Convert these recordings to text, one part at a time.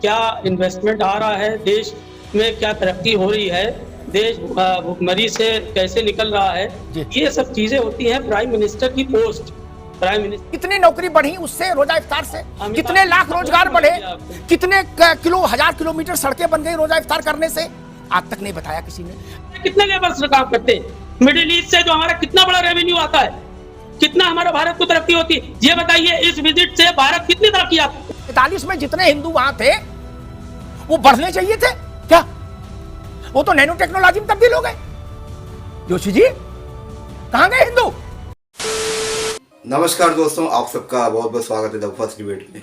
क्या इन्वेस्टमेंट आ रहा है, देश में क्या तरक्की हो रही है, देश भुखमरी से कैसे निकल रहा है, ये सब चीजें होती हैं प्राइम मिनिस्टर की पोस्ट। प्राइम मिनिस्टर कितनी नौकरी बढ़ी उससे, रोजा इफ्तार से कितने लाख रोजगार बढ़े, कितने हजार किलोमीटर सड़कें बन गई रोजा इफ्तार करने से, आज तक नहीं बताया किसी ने। कितने लेबर्स काम करते हैं मिडिल ईस्ट से, जो हमारा कितना बड़ा रेवेन्यू आता है, कितना हमारा भारत को तरक्की होती है, ये बताइए इस विजिट से भारत कितनी तरक्की आती है। 45 में जितने हिंदू वहां थे वो बढ़ने चाहिए थे क्या? वो तो नैनो टेक्नोलॉजी में तब्दील हो गए। जोशी जी कहां गए हिंदू? नमस्कार दोस्तों, आप सबका बहुत बहुत स्वागत है द फर्स्ट डिबेट में।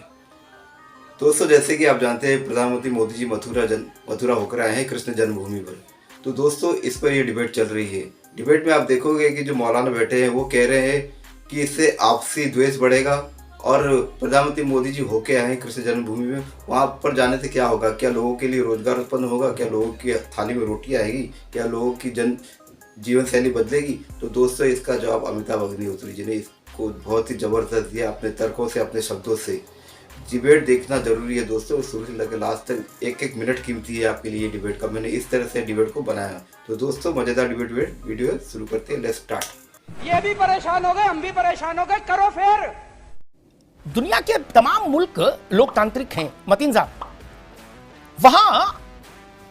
दोस्तों, जैसे कि आप जानते हैं प्रधानमंत्री मोदी जी मथुरा होकर आए हैं कृष्ण जन्मभूमि पर। तो दोस्तों, इस पर ये डिबेट चल रही है। डिबेट में आप देखोगे कि जो मौलाना बैठे हैं वो कह रहे हैं कि इससे आपसी द्वेष बढ़ेगा, और प्रधानमंत्री मोदी जी होके आए हैं कृष्ण जन्मभूमि में, वहाँ पर जाने से क्या होगा? क्या लोगों के लिए रोजगार उत्पन्न होगा? क्या लोगों की थाली में रोटी आएगी? क्या लोगों की जीवन शैली बदलेगी? तो दोस्तों, इसका जवाब अमिताभ अग्निहोत्री जी ने इसको बहुत ही जबरदस्त दिया अपने तर्कों से, अपने शब्दों से। डिबेट देखना जरूरी है दोस्तों, शुरू से लेकर लास्ट तक एक एक मिनट कीमती है आपके लिए डिबेट का। मैंने इस तरह से डिबेट को बनाया। तो दोस्तों, मजेदार डिबेट वीडियो शुरू करते हैं। Let's start. ये भी परेशान हो गए, हम भी परेशान हो गए, करो फिर। दुनिया के तमाम मुल्क लोकतांत्रिक हैं मतीन साहब। वहां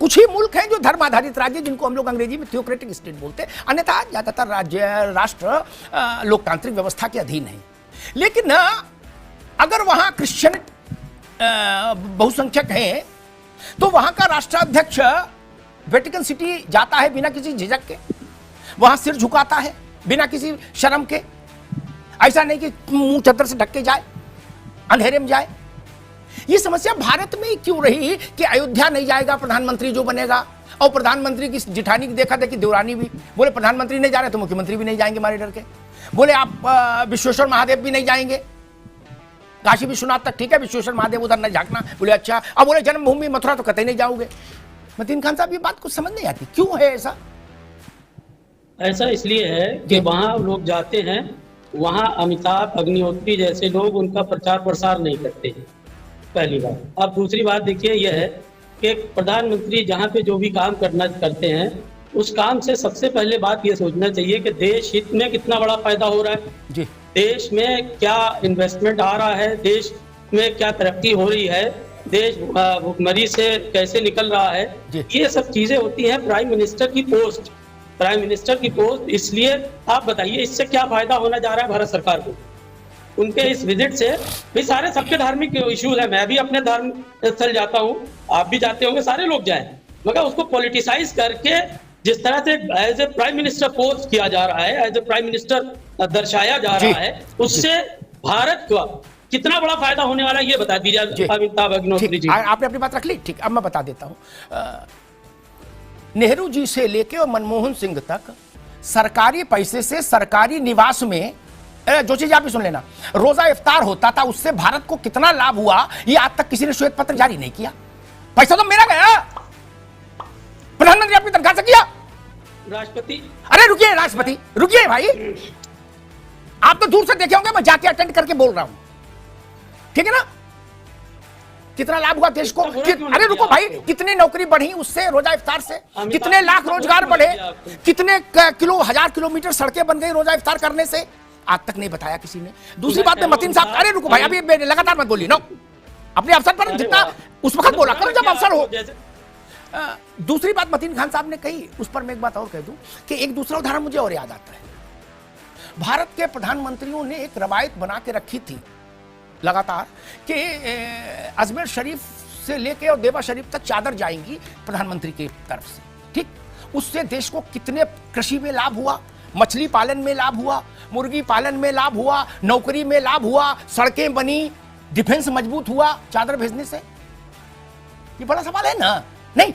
कुछ ही मुल्क हैं जो धर्म आधारित राज्य, जिनको हम लोग अंग्रेजी में थियोक्रेटिक स्टेट बोलते हैं, अन्यथा ज्यादातर राष्ट्र लोकतांत्रिक व्यवस्था के अधीन है। लेकिन अगर वहां क्रिश्चियन बहुसंख्यक हैं तो वहां का राष्ट्राध्यक्ष वेटिकन सिटी जाता है बिना किसी झिझक के, वहां सिर झुकाता है बिना किसी शर्म के। ऐसा नहीं कि मुंह चद्दर से ढक के जाए, अंधेरे में जाए। ये समस्या भारत में क्यों रही कि अयोध्या नहीं जाएगा प्रधानमंत्री जो बनेगा, और प्रधानमंत्री की जिठानी देखा था कि देवरानी भी बोले प्रधानमंत्री नहीं जा रहे तो मुख्यमंत्री भी नहीं जाएंगे हमारे डर के। बोले आप विश्वेश्वर महादेव भी नहीं जाएंगे, काशी विश्वनाथ तक ठीक है, विश्वेश्वर महादेव उधर न झांकना। बोले अच्छा। अब बोले जन्मभूमि मथुरा तो कतई नहीं जाओगे। मतीन खान साहब, ये बात कुछ समझ नहीं आती, क्यों है ऐसा? ऐसा इसलिए है कि वहां लोग जाते हैं, वहां अमिताभ अग्निहोत्री जैसे लोग उनका प्रचार प्रसार नहीं करते हैं, पहली बात। अब दूसरी बात देखिए, यह है कि प्रधानमंत्री जहां पे जो भी काम करते हैं, उस काम से सबसे पहले बात ये सोचना चाहिए कि देश हित में कितना बड़ा फायदा हो रहा है जी, देश में क्या इन्वेस्टमेंट आ रहा है, देश में क्या तरक्की हो रही है, देश भुखमरी से कैसे निकल रहा है, ये सब चीजें होती हैं प्राइम मिनिस्टर की पोस्ट। प्राइम मिनिस्टर की पोस्ट, इसलिए आप बताइए इससे क्या फायदा होना जा रहा है भारत सरकार को उनके इस विजिट से? भाई सारे सबके धार्मिक इश्यूज है, मैं भी अपने धर्म स्थल जाता हूँ, आप भी जाते होंगे, सारे लोग जाएं, मगर उसको पॉलिटिसाइज करके जिस तरह से as a prime minister post किया जा रहा है, एज ए प्राइम मिनिस्टर दर्शाया जा रहा है, उससे भारत का कितना बड़ा फायदा होने वाला है ये बता दीजिए अमिताभ अग्निहोत्री जी। आपने अपनी बात रख ली, ठीक। अब मैं बता देता हूँ। नेहरू जी से लेके और मनमोहन सिंह तक सरकारी पैसे से सरकारी निवास में, जोशी जी आप भी सुन लेना, रोजा इफ्तार होता था, उससे भारत को कितना लाभ हुआ ये आज तक किसी ने श्वेत पत्र जारी नहीं किया। पैसा तो मेरा गया, प्रधानमंत्री अपनी तनख्वाह से किया, राष्ट्रपति। अरे रुकिए राष्ट्रपति, रुकिए भाई, आप तो दूर से देखे होंगे, मैं जाके अटेंड करके बोल रहा हूं, ठीक है ना? कितना लाभ हुआ देश को? अरे रुको भाई, कितनी नौकरी बढ़ी उससे, रोजा इफ्तार से कितने लाख रोजगार बढ़े, कितने हजार किलोमीटर सड़कें बन गई रोजा इफ्तार करने से, आज तक नहीं बताया किसी ने। दूसरी बात में मतीन साहब, अरे रुको भाई, अभी लगातार मत बोलिए, नो, अपने अवसर पर जितना उस वक्त बोला करो जब अवसर हो। दूसरी बात मतीन खान साहब ने कही, उस पर मैं एक बात और कह दूं कि एक दूसरा उदाहरण मुझे और याद आता है। भारत के प्रधानमंत्रियों ने एक रवायत बना के रखी थी लगातार कि अजमेर शरीफ से लेके और देवा शरीफ तक चादर जाएंगी प्रधानमंत्री की तरफ से, ठीक। उससे देश को कितने कृषि में लाभ हुआ, मछली पालन में लाभ हुआ, मुर्गी पालन में लाभ हुआ, नौकरी में लाभ हुआ, सड़कें बनी, डिफेंस मजबूत हुआ चादर भेजने से। ये बड़ा सवाल है ना? नहीं,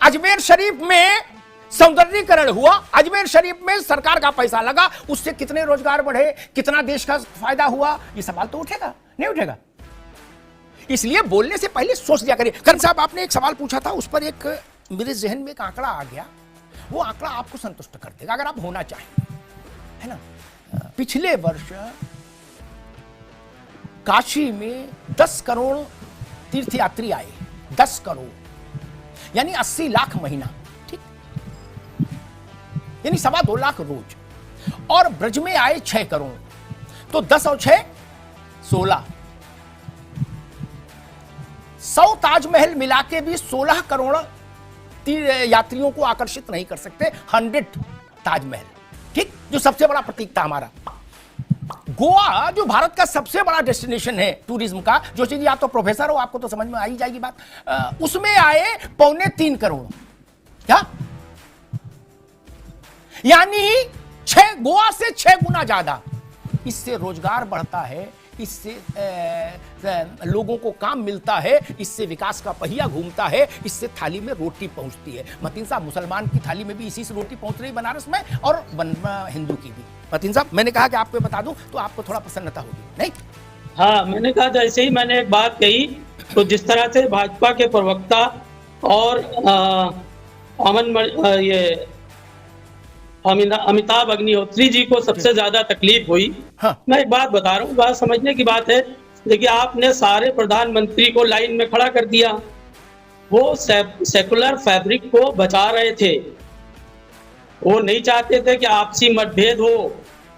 अजमेर शरीफ में सौंदर्यीकरण हुआ, अजमेर शरीफ में सरकार का पैसा लगा, उससे कितने रोजगार बढ़े, कितना देश का फायदा हुआ, ये सवाल तो उठेगा नहीं उठेगा? इसलिए बोलने से पहले सोच लिया करिए। करण साहब, आपने एक सवाल पूछा था, उस पर एक मेरे जहन में एक आंकड़ा आ गया, वो आंकड़ा आपको संतुष्ट कर देगा अगर आप होना चाहें, है ना? पिछले वर्ष काशी में 10 करोड़ तीर्थयात्री आए 10 करोड़, यानी 80 लाख महीना, ठीक, यानी 2.25 लाख रोज। और ब्रज में आए 6 करोड़, तो 10 और 6 16। 100 ताजमहल मिला के भी 16 करोड़ यात्रियों को आकर्षित नहीं कर सकते। 100 ताजमहल, ठीक, जो सबसे बड़ा प्रतीक था हमारा। गोवा जो भारत का सबसे बड़ा डेस्टिनेशन है टूरिज्म का, जोशी जी आप तो प्रोफेसर हो, आपको तो समझ में आ ही जाएगी बात, उसमें आए 2.25 करोड़, क्या, यानी गोवा से 6 गुना ज्यादा। इससे रोजगार बढ़ता है, इससे लोगों को काम मिलता है, इससे विकास का पहिया घूमता है, इससे थाली में रोटी पहुंचती है। मतीन साहब, मुसलमान की थाली में भी इसी से रोटी पहुंच रही बनारस में, और हिंदू की भी। मतीन साहब, मैंने कहा कि आपको बता दूं तो आपको थोड़ा प्रसन्नता होगी, नहीं? हाँ, मैंने कहा जैसे ही मैंने एक बात कही, तो जिस तरह से भाजपा के प्रवक्ता और अमिताभ अग्निहोत्री जी को सबसे ज्यादा तकलीफ हुई। हाँ। मैं एक बात बता रहा हूँ, बात समझने की बात है। देखिए, आपने सारे प्रधानमंत्री को लाइन में खड़ा कर दिया। वो सेकुलर फैब्रिक को बचा रहे थे। वो नहीं चाहते थे कि आपसी मतभेद हो,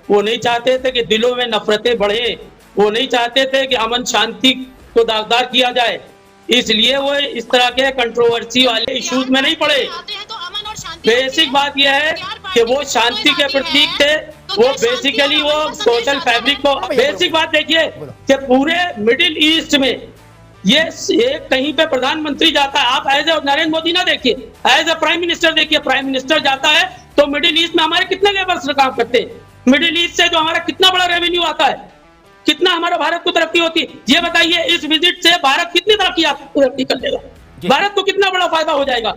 वो नहीं चाहते थे कि दिलों में नफरतें बढ़े, वो नहीं चाहते थे कि अमन शांति को दागदार किया जाए। इसलिए वो इस तरह के कंट्रोवर्सी वाले इश्यूज में नहीं पड़े। बेसिक बात यह है कि वो शांति के प्रतीक थे, वो बेसिकली वो सोशल फैब्रिक को। बेसिक बात देखिए कि पूरे मिडिल ईस्ट में ये एक कहीं पे प्रधानमंत्री जाता है, आप एज ए नरेंद्र मोदी ना देखिए, एज ए प्राइम मिनिस्टर देखिए। प्राइम मिनिस्टर जाता है तो मिडिल ईस्ट में हमारे कितने लेबर्स काम करते हैं, मिडिल ईस्ट से जो हमारा कितना बड़ा रेवेन्यू आता है, कितना हमारा भारत को तरक्की होती है। ये बताइए, इस विजिट से भारत कितनी तरक्की कर लेगा, भारत को कितना बड़ा फायदा हो जाएगा।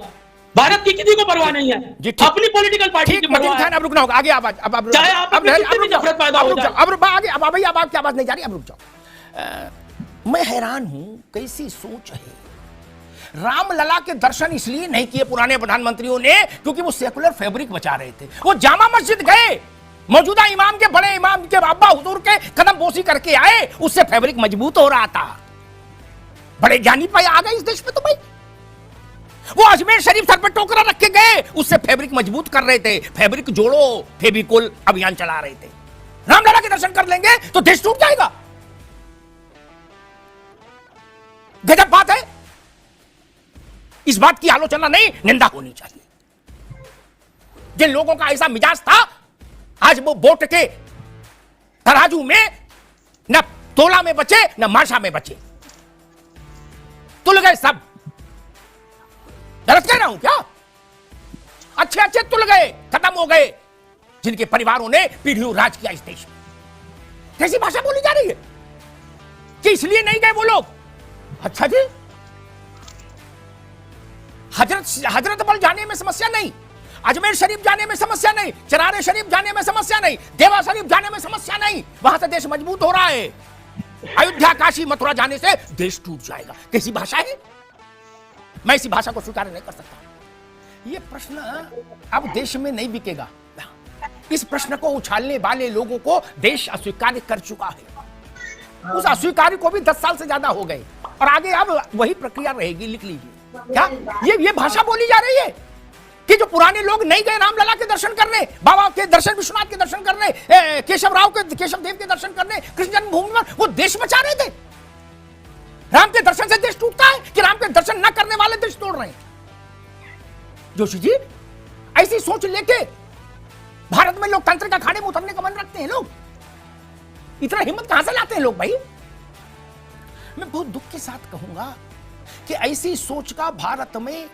भारत की किसी को परवाह नहीं है, अपनी पॉलिटिकल पार्टी की परवाह है। अब रुकना होगा, आगे आवाज, अब चाहे आप नफरत पैदा हो जाए। अब आगे, अब भाई अब आपकी आवाज नहीं जा रही, अब रुक जाओ। मैं हैरान हूं, कैसी सोच है। रामलला के दर्शन इसलिए नहीं किए पुराने प्रधानमंत्रियों ने क्योंकि वो सेकुलर फैब्रिक बचा रहे थे। वो जामा मस्जिद गए, मौजूदा इमाम के, बड़े इमाम के अब्बा हुजूर के कदम बोसी करके आए, उससे फैब्रिक मजबूत हो रहा था। बड़े ज्ञानी पाए आ गए इस देश में। तो भाई वो अजमेर शरीफ सर पे टोकरा रख के गए, उससे फैब्रिक मजबूत कर रहे थे। फैब्रिक जोड़ो फेविकोल अभियान चला रहे थे। रामलला के दर्शन कर लेंगे तो देश टूट जाएगा। गजब बात है। इस बात की आलोचना नहीं, निंदा होनी चाहिए। जिन लोगों का ऐसा मिजाज था, आज वो वोट के तराजू में न तोला में बचे न माशा में बचे, तुल गए सब। गलत कह रहा हूं क्या? अच्छे अच्छे तुल गए, खत्म हो गए, जिनके परिवारों ने पीढ़ियों राज किया इस देश में। कैसी भाषा बोली जा रही है कि इसलिए नहीं गए वो लोग। अच्छा जी, हजरत बल जाने में समस्या नहीं, अजमेर शरीफ जाने में समस्या नहीं, चरारे शरीफ जाने में समस्या नहीं, देवा शरीफ जाने में समस्या नहीं। वहां से देश मजबूत हो रहा है। अयोध्या, काशी, मथुरा जाने से देश टूट जाएगा। कैसी भाषा है? मैं इसी भाषा को स्वीकार नहीं कर सकता। ये प्रश्न अब देश में नहीं बिकेगा। इस प्रश्न को उछालने वाले लोगों को देश अस्वीकार कर चुका है। उस अस्वीकार को भी 10 साल से ज्यादा हो गए और आगे अब वही प्रक्रिया रहेगी। लिख लीजिए। क्या ये भाषा बोली जा रही है कि जो पुराने लोग नहीं गए रामलला के दर्शन करने, बाबा के दर्शन, विश्वनाथ के दर्शन करने, केशव देव के दर्शन करने, कृष्ण जन्मभूमि पर, वो देश बचा रहे थे। राम के दर्शन से देश टूटता है कि राम के दर्शन न करने वाले देश तोड़ रहे हैं? जोशी जी, ऐसी सोच लेके भारत में लोकतंत्र का खाने में उतरने का मन रखते हैं लोग। इतना हिम्मत कहां से लाते हैं लोग भाई? मैं बहुत दुख के साथ कहूंगा कि ऐसी सोच का भारत में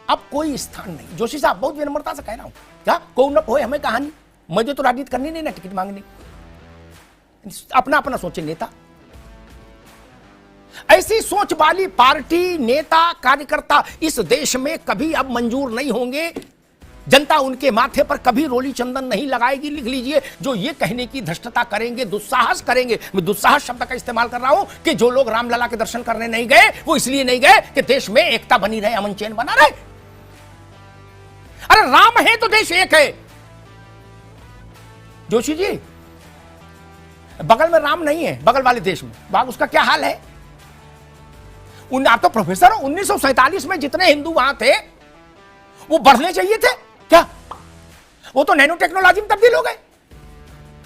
अब कोई स्थान नहीं। जोशी साहब, बहुत विनम्रता से कह रहा हूं, क्या को न होए हमें कहानी, मुझे तो राजनीति करनी नहीं ना टिकट मांगनी। अपना अपना सोचे नेता। ऐसी सोच वाली पार्टी, नेता, कार्यकर्ता इस देश में कभी अब मंजूर नहीं होंगे। जनता उनके माथे पर कभी रोली चंदन नहीं लगाएगी। लिख लीजिए, जो ये कहने की धृष्टता करेंगे, दुस्साहस करेंगे। मैं दुस्साहस शब्द का इस्तेमाल कर रहा हूं कि जो लोग रामलला के दर्शन करने नहीं गए वो इसलिए नहीं गए कि देश में एकता बनी रहे, अमन चैन बना रहे। अरे राम है तो देश एक है। जोशी जी, बगल में राम नहीं है, बगल वाले देश में, बाग उसका क्या हाल है? आप तो प्रोफेसर हो। 1947 में जितने हिंदू वहां थे वो बढ़ने चाहिए थे क्या? वो तो नैनो टेक्नोलॉजी में तब्दील हो गए।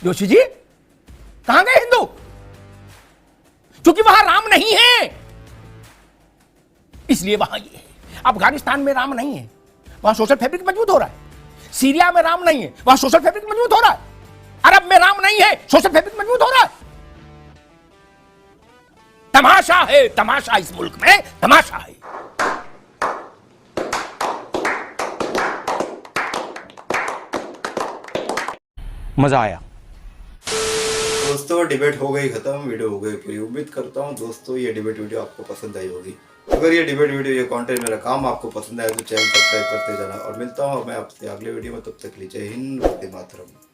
जोशी जी कहां गए हिंदू? क्योंकि वहां राम नहीं है, इसलिए वहां ये है। अफगानिस्तान में राम नहीं है, वहां सोशल फैब्रिक मजबूत हो रहा है। सीरिया में राम नहीं है, वहां सोशल फैब्रिक मजबूत हो रहा है। अरब में राम नहीं है, सोशल फैब्रिक मजबूत हो रहा है। तमाशा है, तमाशा इस मुल्क में तमाशा है। मजा आया। दोस्तों डिबेट हो गई खत्म, वीडियो हो गई पूरी। उम्मीद करता हूँ दोस्तों ये डिबेट वीडियो आपको पसंद आई होगी। अगर ये डिबेट वीडियो, ये कंटेंट, मेरा काम आपको पसंद आया तो चैनल सब्सक्राइब करते जाना। और मिलता हूँ मैं आपसे अगले वीडियो में, तब तक के लिए जय हिंद, वंदे मातरम।